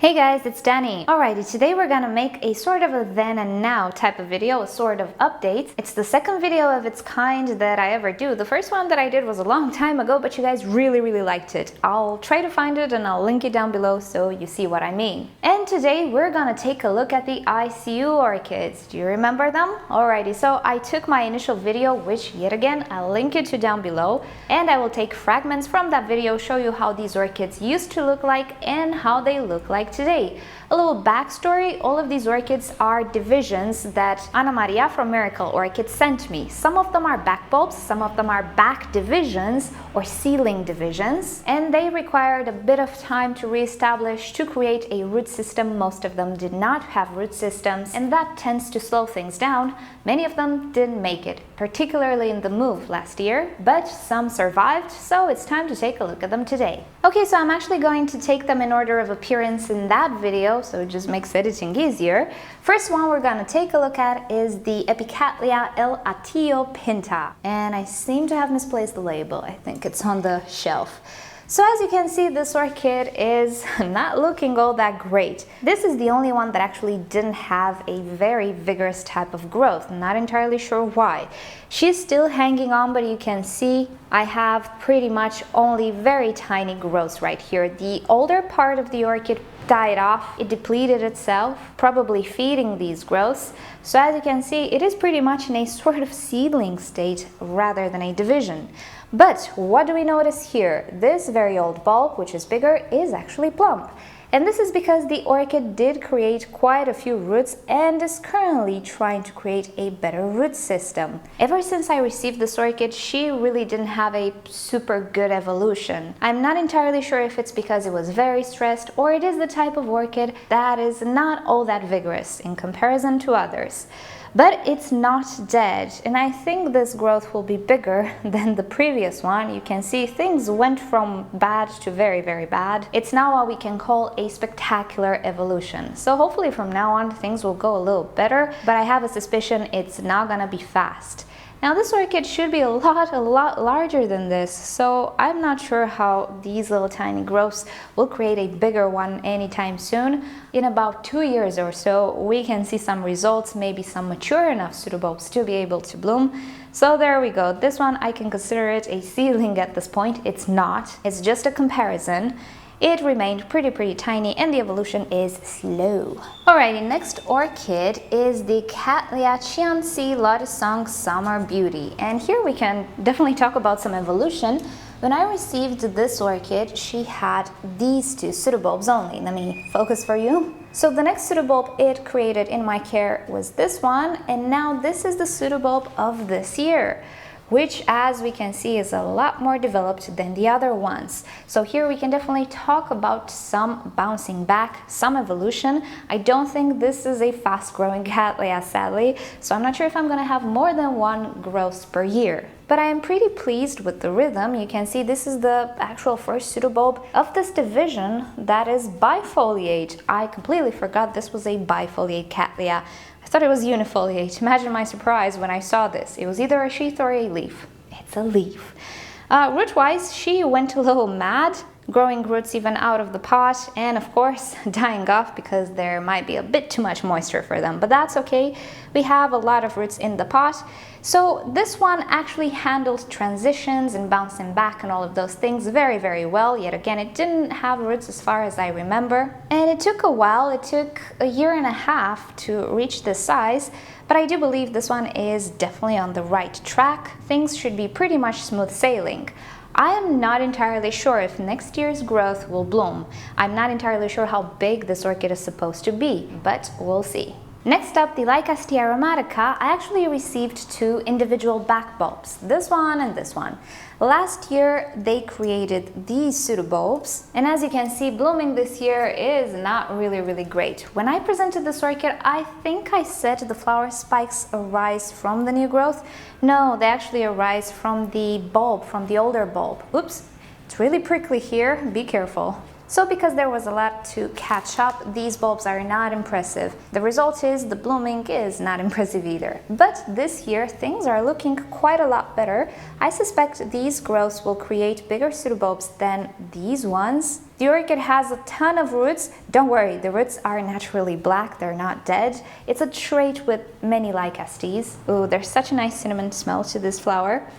Hey guys, it's Danny. Alrighty, today we're gonna make a sort of a then and now type of video, a sort of update. It's the second video of its kind that I ever do. The first one that I did was a long time ago, but you guys really liked it. I'll try to find it and I'll link it down below so you see what I mean. And today we're gonna take a look at the ICU orchids. Do you remember them? Alrighty, so I took my initial video, which yet again, I'll link it to down below, and I will take fragments from that video, show you how these orchids used to look like and how they look like today. A little backstory: all of these orchids are divisions that Ana Maria from Miracle Orchid sent me. Some of them are back bulbs, some of them are back divisions or seedling divisions, and they required a bit of time to reestablish, to create a root system. Most of them did not have root systems, and that tends to slow things down. Many of them didn't make it, particularly in the move last year, but some survived, so it's time to take a look at them today. Okay, so I'm actually going to take them in order of appearance in that video, so it just makes editing easier. First one we're gonna take a look at is the Dhekelia Appia Pinta, and I seem to have misplaced the label. I think it's on the shelf. So as you can see, this orchid is not looking all that great. This is the only one that actually didn't have a very vigorous type of growth. I'm not entirely sure why. She's still hanging on, but you can see I have pretty much only very tiny growths right here. The older part of the orchid died off, it depleted itself, probably feeding these growths. So as you can see, it is pretty much in a sort of seedling state rather than a division. But what do we notice here? This very old bulb, which is bigger, is actually plump. And this is because the orchid did create quite a few roots and is currently trying to create a better root system. Ever since I received this orchid, she really didn't have a super good evolution. I'm not entirely sure if it's because it was very stressed, or it is the type of orchid that is not all that vigorous in comparison to others. But it's not dead, and I think this growth will be bigger than the previous one. You can see things went from bad to very bad. It's now what we can call a spectacular evolution. So hopefully from now on things will go a little better, but I have a suspicion it's not gonna be fast. Now this orchid should be a lot larger than this, so I'm not sure how these little tiny growths will create a bigger one anytime soon. In about 2 years or so, we can see some results, maybe some mature enough pseudobulbs to be able to bloom. So there we go. This one, I can consider it a seedling at this point. It's not. It's just a comparison. It remained pretty tiny, and the evolution is slow. Alrighty, next orchid is the Dhekelia Lotus Song Summer Beauty, and here we can definitely talk about some evolution. When I received this orchid, she had these two pseudobulbs only. Let me focus for you. So the next pseudobulb it created in my care was this one, and now this is the pseudobulb of this year, which, as we can see, is a lot more developed than the other ones. So here we can definitely talk about some bouncing back, some evolution. I don't think this is a fast-growing Dhekelia, sadly, so I'm not sure if I'm gonna have more than one growth per year. But I am pretty pleased with the rhythm. You can see this is the actual first pseudobulb of this division that is bifoliate. I completely forgot this was a bifoliate Dhekelia. I thought it was unifoliate. Imagine my surprise when I saw this. It was either a sheath or a leaf. It's a leaf. Root-wise, she went a little mad, growing roots even out of the pot, and of course dying off because there might be a bit too much moisture for them, but that's okay. We have a lot of roots in the pot. So this one actually handled transitions and bouncing back and all of those things very well. Yet again, it didn't have roots as far as I remember, and it took a while. It took a year and a half to reach this size, but I do believe this one is definitely on the right track. Things should be pretty much smooth sailing. I am not entirely sure if next year's growth will bloom. I'm not entirely sure how big this orchid is supposed to be, but we'll see. Next up, the Lycastia aromatica. I actually received two individual back bulbs, this one and this one. Last year they created these pseudobulbs, and as you can see, blooming this year is not really great. When I presented this orchid, I think I said the flower spikes arise from the new growth. No, they actually arise from the bulb, from the older bulb. Oops, it's really prickly here, be careful. So because there was a lot to catch up, these bulbs are not impressive. The result is the blooming is not impressive either. But this year things are looking quite a lot better. I suspect these growths will create bigger pseudobulbs than these ones. The orchid has a ton of roots. Don't worry, the roots are naturally black, they're not dead. It's a trait with many Lycastes. Ooh, there's such a nice cinnamon smell to this flower.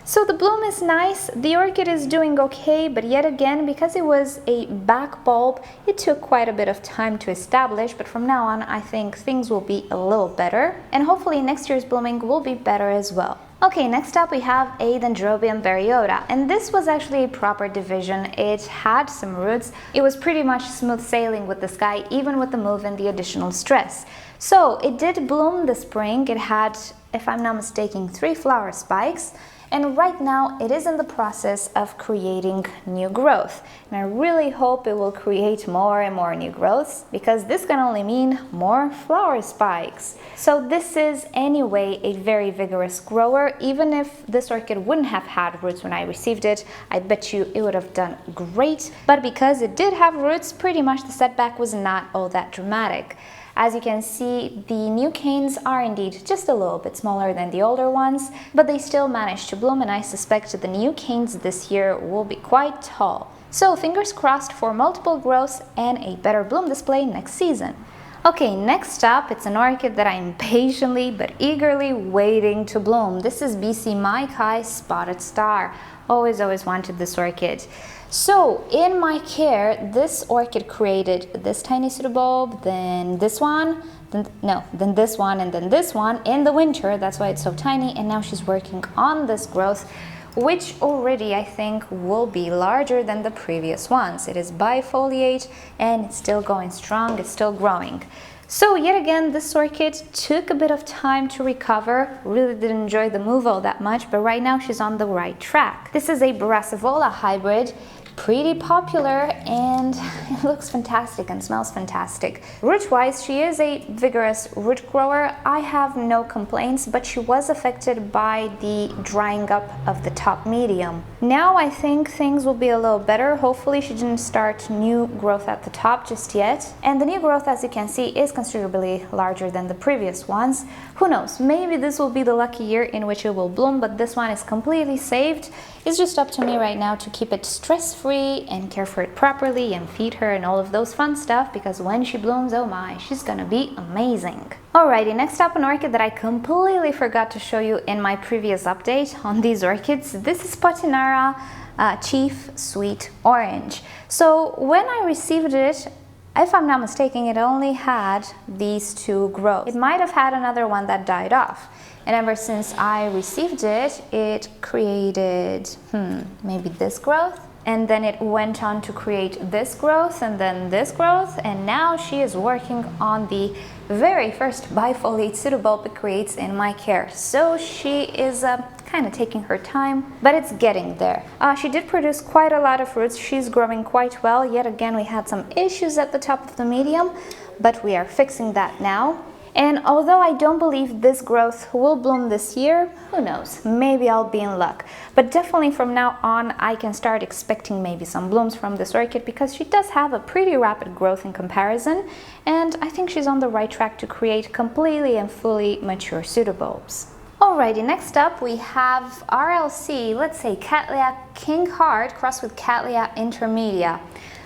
So the bloom is nice, the orchid is doing okay, but yet again, because it was a back bulb, it took quite a bit of time to establish, but from now on I think things will be a little better, and hopefully next year's blooming will be better as well. Okay, next up we have a Dendrobium Variode, and this was actually a proper division. It had some roots. It was pretty much smooth sailing with the sky, even with the move and the additional stress. So it did bloom this spring. It had, if I'm not mistaken, 3 flower spikes. And right now it is in the process of creating new growth. And I really hope it will create more and more new growths, because this can only mean more flower spikes. So this is anyway a very vigorous grower. Even if this orchid wouldn't have had roots when I received it, I bet you it would have done great. But because it did have roots, pretty much the setback was not all that dramatic. As you can see, the new canes are indeed just a little bit smaller than the older ones, but they still managed to bloom, and I suspect the new canes this year will be quite tall. So fingers crossed for multiple growths and a better bloom display next season. Okay, next up, it's an orchid that I'm patiently but eagerly waiting to bloom. This is BC Maikai Spotted Star. Always wanted this orchid. So in my care, this orchid created this tiny pseudobulb, then this one, then this one, and then this one in the winter. That's why it's so tiny. And now she's working on this growth, which already I think will be larger than the previous ones. It is bifoliate and it's still going strong, it's still growing. So yet again, this orchid took a bit of time to recover, really didn't enjoy the move all that much, but right now she's on the right track. This is a Brassivola hybrid, pretty popular, and it looks fantastic and smells fantastic. Root-wise, she is a vigorous root grower. I have no complaints, but she was affected by the drying up of the top medium. Now I think things will be a little better. Hopefully she didn't start new growth at the top just yet. And the new growth, as you can see, is considerably larger than the previous ones. Who knows, maybe this will be the lucky year in which it will bloom, but this one is completely saved. It's just up to me right now to keep it stress-free and care for it properly and feed her and all of those fun stuff, because when she blooms, oh my, she's gonna be amazing. Alrighty, next up, an orchid that I completely forgot to show you in my previous update on these orchids. This is Potinara Chief Sweet Orange. So when I received it, if I'm not mistaken, it only had these 2 growths. It might have had another one that died off. And ever since I received it, it created, maybe this growth. And then it went on to create this growth and then this growth. And now she is working on the very first bifoliate pseudobulb it creates in my care. So she is kind of taking her time, but it's getting there. She did produce quite a lot of roots. She's growing quite well. Yet again, we had some issues at the top of the medium, but we are fixing that now. And although I don't believe this growth will bloom this year, who knows, maybe I'll be in luck. But definitely from now on, I can start expecting maybe some blooms from this orchid, because she does have a pretty rapid growth in comparison, and I think she's on the right track to create completely and fully mature pseudobulbs. Alrighty, next up we have RLC, let's say Cattleya King Heart crossed with Cattleya Intermedia.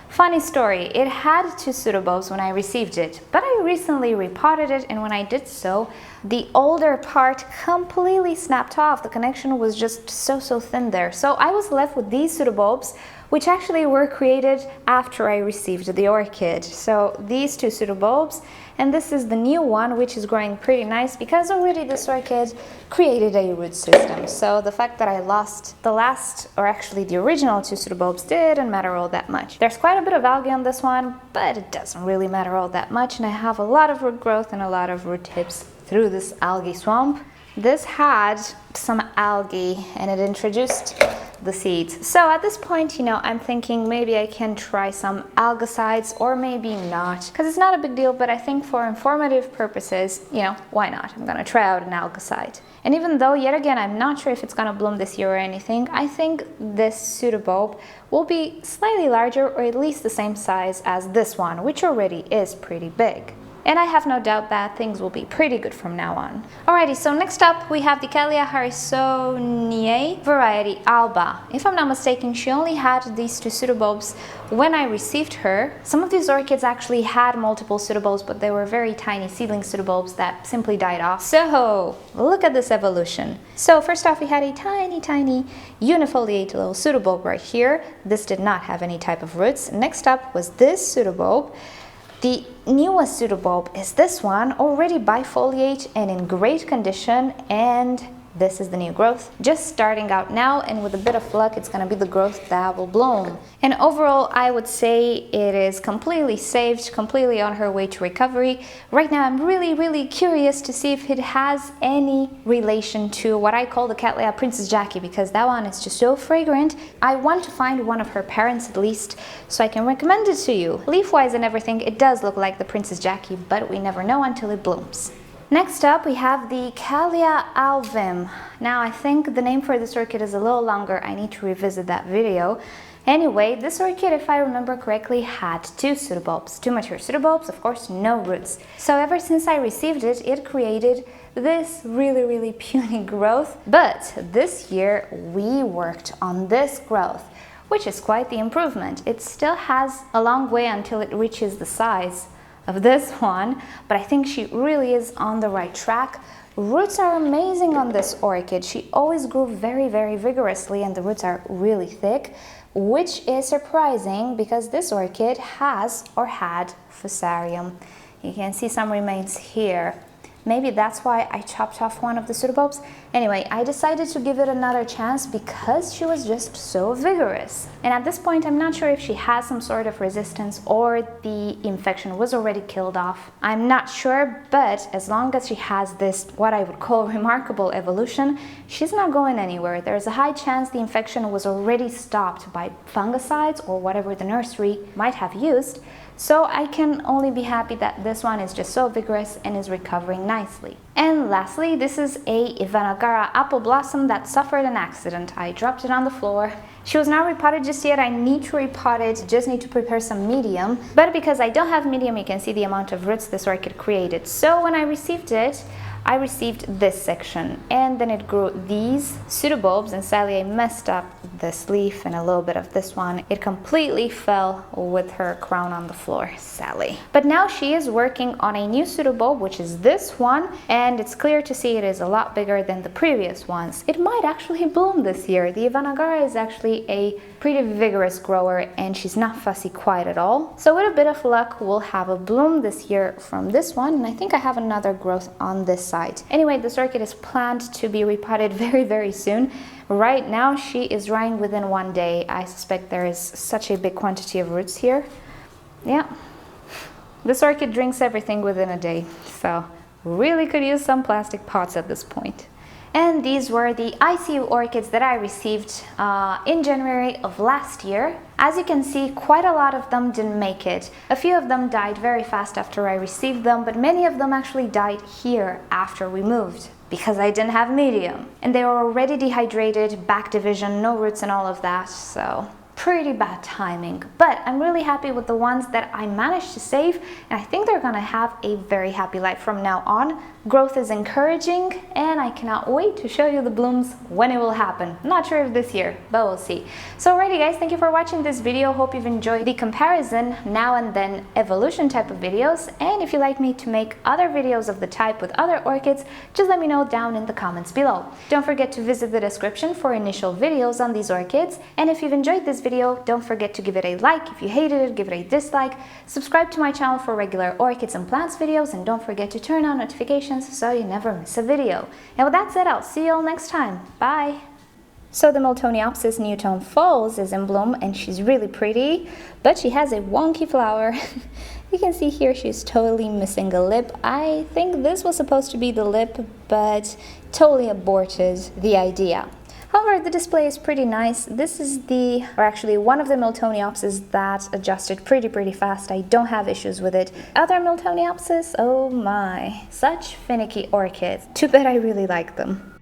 Funny story, it had 2 pseudobulbs when I received it, but I recently repotted it, and when I did so, the older part completely snapped off. The connection was just so thin there. So I was left with these pseudobulbs, which actually were created after I received the orchid. So these 2 pseudobulbs, and this is the new one, which is growing pretty nice, because already this orchid created a root system. So the fact that I lost the last, or actually the original 2 pseudobulbs, didn't matter all that much. There's quite a bit of algae on this one, but it doesn't really matter all that much, and I have a lot of root growth and a lot of root tips through this algae swamp. This had some algae and it introduced the seeds. So at this point, I'm thinking maybe I can try some algicides, or maybe not, because it's not a big deal, but I think for informative purposes, why not? I'm gonna try out an algicide. And even though, yet again, I'm not sure if it's gonna bloom this year or anything, I think this pseudobulb will be slightly larger or at least the same size as this one, which already is pretty big. And I have no doubt that things will be pretty good from now on. Alrighty, so next up we have Dhekelia harrisoniae variety Alba. If I'm not mistaken, she only had these two pseudobulbs when I received her. Some of these orchids actually had multiple pseudobulbs, but they were very tiny seedling pseudobulbs that simply died off. So look at this evolution. So first off, we had a tiny unifoliate little pseudobulb right here. This did not have any type of roots. Next up was this pseudobulb. The newest pseudobulb is this one, already bifoliate and in great condition, and this is the new growth, just starting out now, and with a bit of luck it's gonna be the growth that will bloom. And overall, I would say it is completely saved, completely on her way to recovery. Right now I'm really curious to see if it has any relation to what I call the Cattleya Princess Jackie, because that one is just so fragrant. I want to find one of her parents at least, so I can recommend it to you. Leaf-wise and everything, it does look like the Princess Jackie, but we never know until it blooms. Next up, we have the Calvia alvim. Now, I think the name for this orchid is a little longer. I need to revisit that video. Anyway, this orchid, if I remember correctly, had two pseudobulbs, two mature pseudobulbs, of course, no roots. So ever since I received it, it created this really puny growth. But this year, we worked on this growth, which is quite the improvement. It still has a long way until it reaches the size of this one, but I think she really is on the right track. Roots are amazing on this orchid. She always grew very vigorously, and the roots are really thick, which is surprising because this orchid has or had fusarium. You can see some remains here. Maybe that's why I chopped off one of the pseudobulbs. Anyway, I decided to give it another chance because she was just so vigorous. And at this point, I'm not sure if she has some sort of resistance or the infection was already killed off. I'm not sure, but as long as she has this, what I would call remarkable evolution, she's not going anywhere. There's a high chance the infection was already stopped by fungicides or whatever the nursery might have used. So I can only be happy that this one is just so vigorous and is recovering nicely. And lastly, this is a Negara apple blossom that suffered an accident. I dropped it on the floor. She was not repotted just yet. I need to repot it, just need to prepare some medium. But because I don't have medium, you can see the amount of roots this orchid created. So when I received it, I received this section, and then it grew these pseudobulbs, and sadly I messed up this leaf and a little bit of this one. It completely fell with her crown on the floor, sadly. But now she is working on a new pseudobulb, which is this one, and it's clear to see it is a lot bigger than the previous ones. It might actually bloom this year. The Negara is actually a pretty vigorous grower, and she's not fussy quite at all. So with a bit of luck, we'll have a bloom this year from this one, and I think I have another growth on this side. Anyway, this orchid is planned to be repotted very soon. Right now, she is drying within 1 day. I suspect there is such a big quantity of roots here. Yeah, this orchid drinks everything within a day, so really could use some plastic pots at this point. And these were the ICU orchids that I received in January of last year. As you can see, quite a lot of them didn't make it. A few of them died very fast after I received them, but many of them actually died here after we moved, because I didn't have medium. And they were already dehydrated, back division, no roots and all of that, so pretty bad timing. But I'm really happy with the ones that I managed to save, and I think they're gonna have a very happy life from now on. Growth is encouraging, and I cannot wait to show you the blooms when it will happen. Not sure if this year, but we'll see. So alrighty guys, thank you for watching this video. Hope you've enjoyed the comparison, now and then evolution type of videos. And if you'd like me to make other videos of the type with other orchids, just let me know down in the comments below. Don't forget to visit the description for initial videos on these orchids. And if you've enjoyed this video, don't forget to give it a like. If you hated it, give it a dislike. Subscribe to my channel for regular orchids and plants videos, and don't forget to turn on notifications so you never miss a video. And with that said, I'll see you all next time. Bye! So the Miltoniopsis Newton Falls is in bloom, and she's really pretty, but she has a wonky flower. You can see here she's totally missing a lip. I think this was supposed to be the lip, but totally aborted the idea. However, the display is pretty nice. This is actually one of the Miltoniopsis that adjusted pretty fast. I don't have issues with it. Other Miltoniopsis, oh my, such finicky orchids. Too bad I really like them.